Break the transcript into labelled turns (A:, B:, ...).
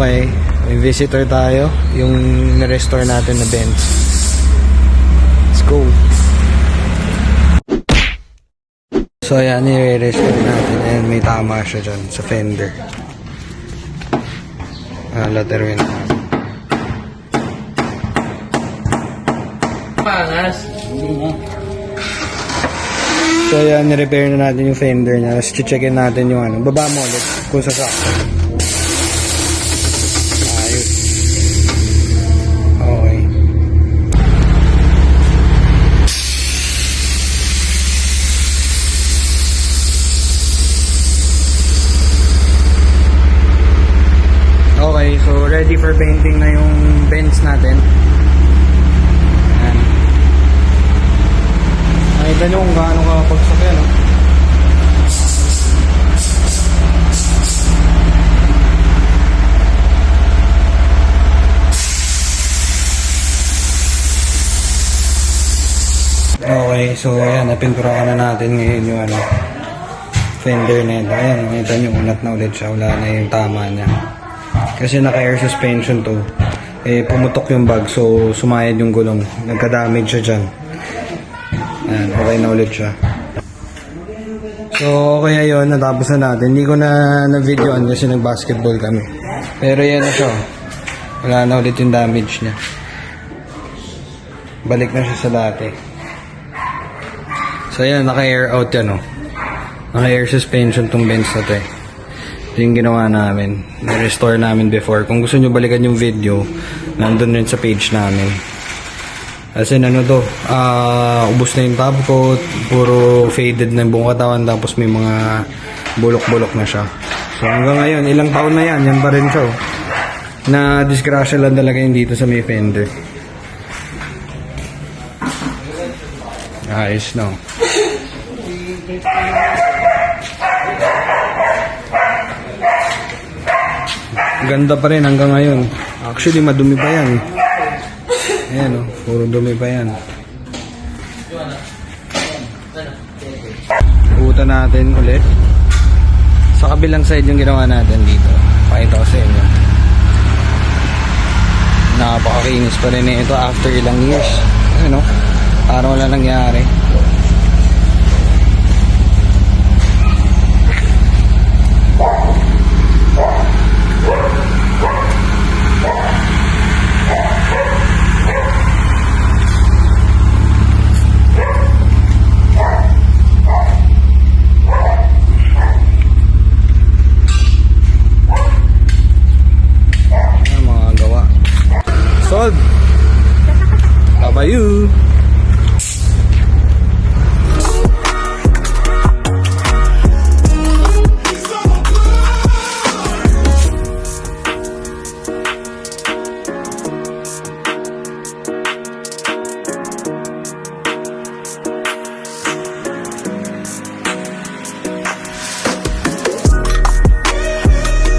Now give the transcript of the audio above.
A: Okay, may visitor tayo. Yung na-restore natin na Benz. Let's go. So ayan, i-restore natin. Ayan, may tama siya dyan sa fender. Lateral na.
B: Pangas.
A: So ayan, ni-repair na natin yung fender niya. Tapos checkin natin yung ano. Baba mo ulit kung sasakto. Ayos. Okay. Okay, so ready for painting na yung Benz natin. Ayan. Nakita nyo kung gaano kapagsak yan, no? Okay, so ayan, napinturahan na natin ngayon yung ano, fender na ito. Ayan, nakita nyo, unat na ulit siya. Wala na yung tama niya. Kasi naka-air suspension to. Pumutok yung bag, so sumayad yung gulong. Nagka-damage siya dyan. Ayan, okay na ulit siya. So, okay yun, natapos na natin. Hindi ko na-videoan kasi nag-basketball kami. Pero yan na siya. Wala na ulit yung damage niya. Balik na siya sa dati. So, ayan, naka-air out yan, oh. Naka-air suspension tong Benz na to, eh. Ito yung ginawa namin. Na-restore namin before. Kung gusto nyo balikan yung video, nandun rin sa page namin. Kasi ano to, ubos na yung top coat, puro faded na yung buong katawan, tapos may mga bulok-bulok na siya. So hanggang ngayon, ilang taon na yan pa rin siya. Oh. Na disgrasya lang talaga yung dito sa may fender. Ayos na. Ganda pa rin hanggang ngayon. Actually, madumi pa yan. Ayan, oh, puro dumi pa yan. Buta natin ulit. Sa kabilang side yung ginawa natin dito. Pakita ko sa inyo. Napakakinis pa rin ito after ilang years. Ayan, oh, parang wala nangyari.